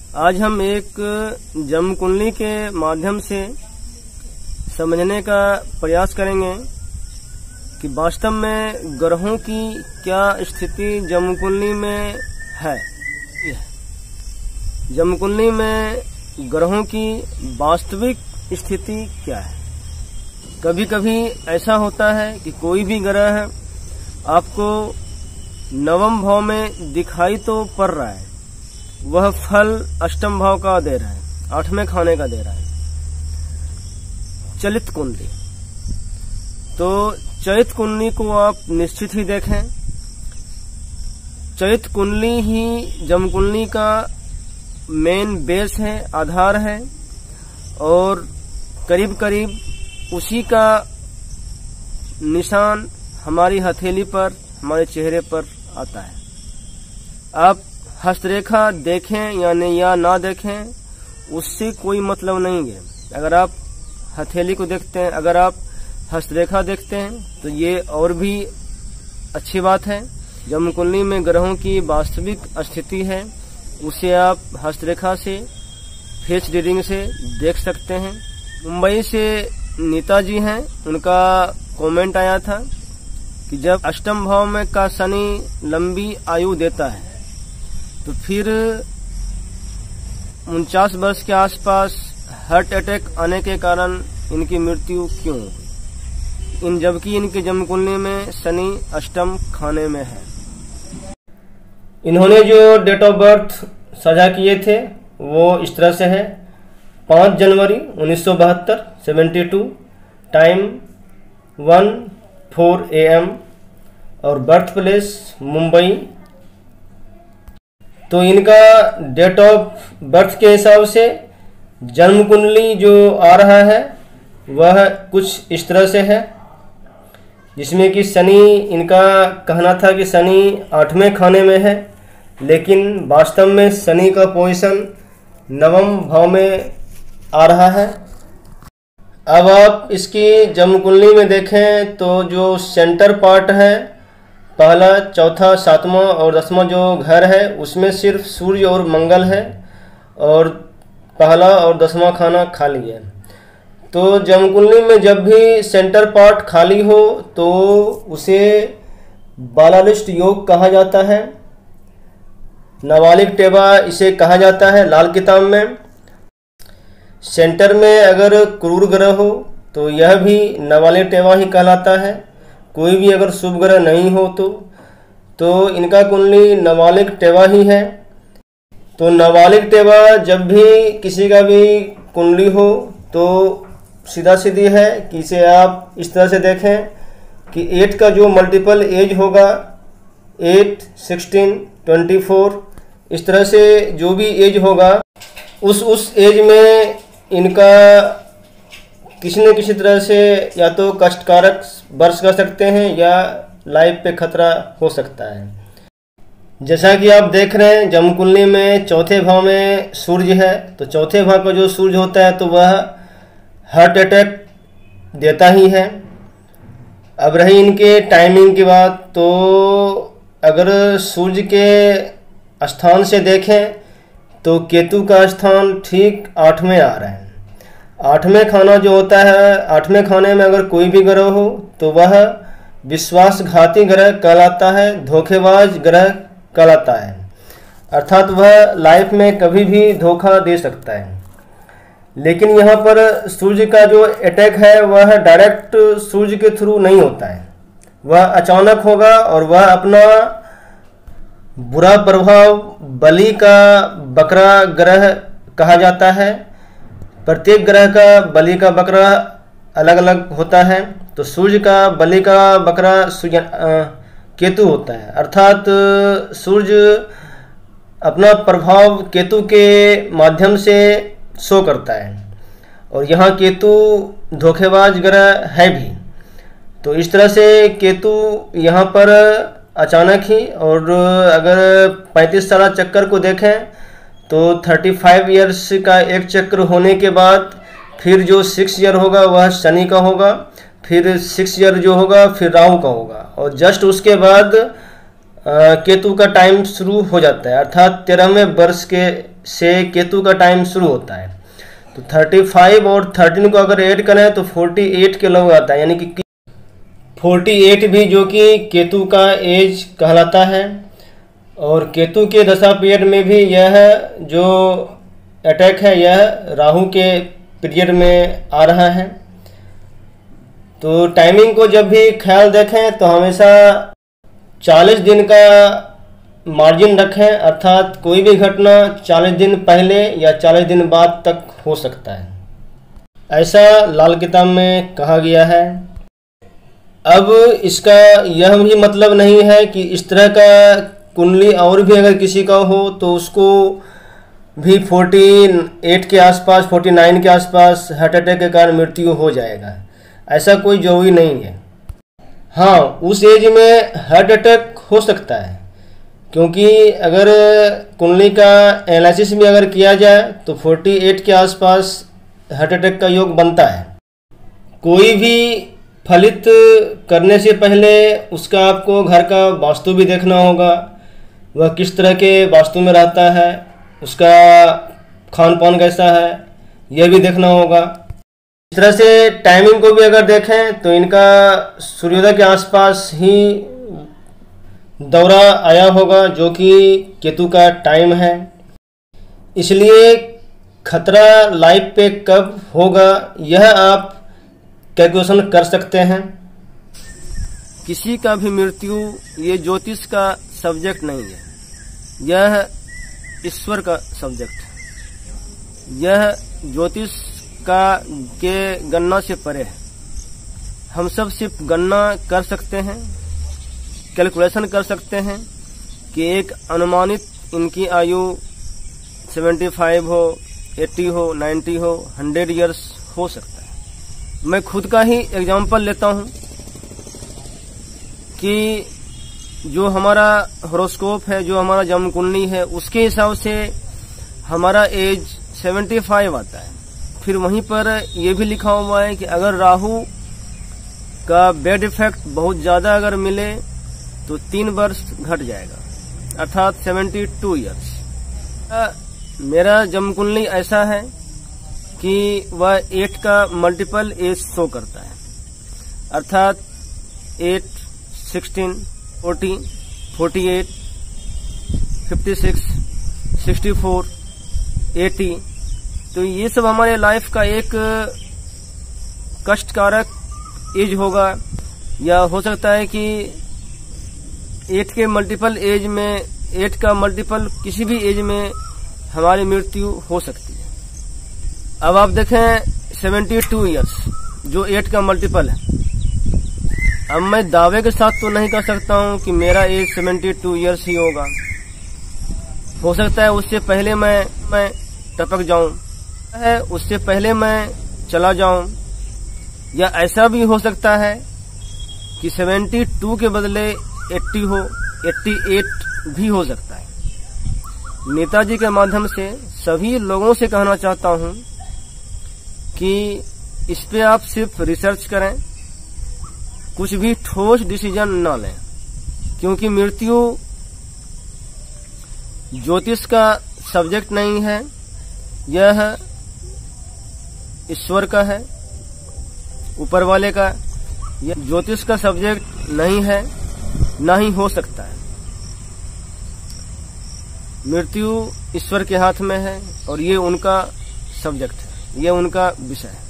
आज हम एक जन्म कुंडली के माध्यम से समझने का प्रयास करेंगे कि वास्तव में ग्रहों की क्या स्थिति जन्म कुंडली में है। जन्म कुंडली में ग्रहों की वास्तविक स्थिति क्या है। कभी कभी ऐसा होता है कि कोई भी ग्रह आपको नवम भाव में दिखाई तो पड़ रहा है, वह फल अष्टम भाव का दे रहा है, आठवें खाने का दे रहा है। चलित कुंडली, तो चैत कुंडली को आप निश्चित ही देखें। चैत कुंडली ही जन्म कुंडली का मेन बेस है, आधार है, और करीब करीब उसी का निशान हमारी हथेली पर, हमारे चेहरे पर आता है। आप हस्तरेखा देखें या ना देखें, उससे कोई मतलब नहीं है। अगर आप हथेली को देखते हैं, अगर आप हस्तरेखा देखते हैं, तो ये और भी अच्छी बात है। जन्म कुंडली में ग्रहों की वास्तविक स्थिति है, उसे आप हस्तरेखा से, फेस रीडिंग से देख सकते हैं। मुंबई से नीता जी हैं, उनका कमेंट आया था कि जब अष्टम भाव में का शनि लंबी आयु देता है, तो फिर 49 वर्ष के आसपास हार्ट अटैक आने के कारण इनकी मृत्यु क्यों हुई, जबकि इनके जन्म कुंडली में शनि अष्टम खाने में है। इन्होंने जो डेट ऑफ बर्थ साझा किए थे वो इस तरह से है: 5 जनवरी 1972, 72, टाइम 1:04 AM, और बर्थ प्लेस मुंबई। तो इनका डेट ऑफ बर्थ के हिसाब से जन्म कुंडली जो आ रहा है वह कुछ इस तरह से है, जिसमें कि शनि, इनका कहना था कि शनि 8वें खाने में है, लेकिन वास्तव में शनि का पोजीशन 9वें भाव में आ रहा है। अब आप इसकी जन्म कुंडली में देखें तो जो सेंटर पार्ट है, पहला, चौथा, 7वां और 10वां जो घर है, उसमें सिर्फ सूर्य और मंगल है, और पहला और 10वां खाना खाली है। तो जन्म कुंडली में जब भी सेंटर पार्ट खाली हो तो उसे बालालिस्ट योग कहा जाता है, नाबालिग टेवा इसे कहा जाता है लाल किताब में। सेंटर में अगर क्रूर ग्रह हो तो यह भी नाबालिग टेवा ही कहलाता है। कोई भी अगर शुभ ग्रह नहीं हो तो इनका कुंडली नाबालिग टेवा ही है। तो नाबालिग टेवा जब भी किसी का भी कुंडली हो तो सीधा सीधी है कि इसे आप इस तरह से देखें कि 8 का जो मल्टीपल एज होगा, 8, 16, 24, इस तरह से जो भी एज होगा, उस एज में इनका किसी न किसी तरह से या तो कष्टकारक वर्ष कर सकते हैं या लाइफ पे खतरा हो सकता है। जैसा कि आप देख रहे हैं, जन्म कुंडली में चौथे भाव में सूर्य है, तो चौथे भाव का जो सूर्य होता है तो वह हार्ट अटैक देता ही है। अब रही इनके टाइमिंग की बात, तो अगर सूर्य के स्थान से देखें तो केतु का स्थान ठीक 8वें आ रहा है। 8वें खाना जो होता है, 8वें खाने में अगर कोई भी ग्रह हो तो वह विश्वासघाती ग्रह कहलाता है, धोखेबाज ग्रह कहलाता है, अर्थात वह लाइफ में कभी भी धोखा दे सकता है। लेकिन यहाँ पर सूर्य का जो अटैक है वह डायरेक्ट सूर्य के थ्रू नहीं होता है, वह अचानक होगा, और वह अपना बुरा प्रभाव बलि का बकरा ग्रह कहा जाता है। प्रत्येक ग्रह का बलि का बकरा अलग अलग होता है। तो सूर्य का बलि का बकरा केतु होता है, अर्थात सूर्य अपना प्रभाव केतु के माध्यम से शो करता है, और यहाँ केतु धोखेबाज ग्रह है भी। तो इस तरह से केतु यहाँ पर अचानक ही, और अगर 35 साल चक्कर को देखें तो 35 ईयर्स का एक चक्र होने के बाद फिर जो 6 ईयर होगा वह शनि का होगा, फिर 6 ईयर जो होगा फिर राहु का होगा, और जस्ट उसके बाद केतु का टाइम शुरू हो जाता है, अर्थात 13वें वर्ष के से केतु का टाइम शुरू होता है। तो 35 और 13 को अगर ऐड करें तो 48 के लगभग आता है, यानी कि 48 भी जो कि केतु का एज कहलाता है। और केतु के दशा पीरियड में भी यह जो अटैक है यह राहु के पीरियड में आ रहा है। तो टाइमिंग को जब भी ख्याल देखें तो हमेशा 40 दिन का मार्जिन रखें, अर्थात कोई भी घटना 40 दिन पहले या 40 दिन बाद तक हो सकता है, ऐसा लाल किताब में कहा गया है। अब इसका यह भी मतलब नहीं है कि इस तरह का कुंडली और भी अगर किसी का हो तो उसको भी 48 के आसपास 49 के आसपास हार्ट अटैक के कारण मृत्यु हो जाएगा, ऐसा कोई जरूरी नहीं है। हाँ, उस एज में हार्ट अटैक हो सकता है, क्योंकि अगर कुंडली का एनालिसिस भी अगर किया जाए तो 48 के आसपास हार्ट अटैक का योग बनता है। कोई भी फलित करने से पहले उसका आपको घर का वास्तु भी देखना होगा, वह किस तरह के वास्तु में रहता है, उसका खान पान कैसा है, यह भी देखना होगा। इस तरह से टाइमिंग को भी अगर देखें तो इनका सूर्योदय के आसपास ही दौरा आया होगा, जो कि केतु का टाइम है। इसलिए खतरा लाइफ पे कब होगा यह आप कैलकुलेशन कर सकते हैं। किसी का भी मृत्यु ये ज्योतिष का सब्जेक्ट नहीं है, यह ईश्वर का सब्जेक्ट है। यह ज्योतिष का के गणना से परे है। हम सब सिर्फ गणना कर सकते हैं, कैलकुलेशन कर सकते हैं कि एक अनुमानित इनकी आयु 75 हो, 80 हो, 90 हो, 100 इयर्स हो सकता है। मैं खुद का ही एग्जांपल लेता हूं कि जो हमारा हॉरोस्कोप है, जो हमारा जन्म कुंडली है, उसके हिसाब से हमारा एज 75 आता है। फिर वहीं पर यह भी लिखा हुआ है कि अगर राहु का बैड इफेक्ट बहुत ज्यादा अगर मिले तो 3 वर्ष घट जाएगा, अर्थात 72 इयर्स। मेरा जन्म कुंडली ऐसा है कि वह 8 का मल्टीपल एज शो करता है, अर्थात 8, 16, 40, 48, 56, 64, 80। तो ये सब हमारे लाइफ का एक कष्टकारक एज होगा, या हो सकता है कि 8 के मल्टीपल एज में 8 का मल्टीपल किसी भी एज में हमारी मृत्यु हो सकती है। अब आप देखें 72 इयर्स जो 8 का मल्टीपल है। अब मैं दावे के साथ तो नहीं कर सकता हूं कि मेरा एज 72 इयर्स ही होगा। हो सकता है उससे पहले मैं टपक जाऊं, है उससे पहले मैं चला जाऊं, या ऐसा भी हो सकता है कि 72 के बदले 80 हो, 88 भी हो सकता है। नेताजी के माध्यम से सभी लोगों से कहना चाहता हूं कि इस पे आप सिर्फ रिसर्च करें, कुछ भी ठोस डिसीजन न लें, क्योंकि मृत्यु ज्योतिष का सब्जेक्ट नहीं है, यह ईश्वर का है, ऊपर वाले का। यह ज्योतिष का सब्जेक्ट नहीं है, ना ही हो सकता है। मृत्यु ईश्वर के हाथ में है और ये उनका सब्जेक्ट है, ये उनका विषय है।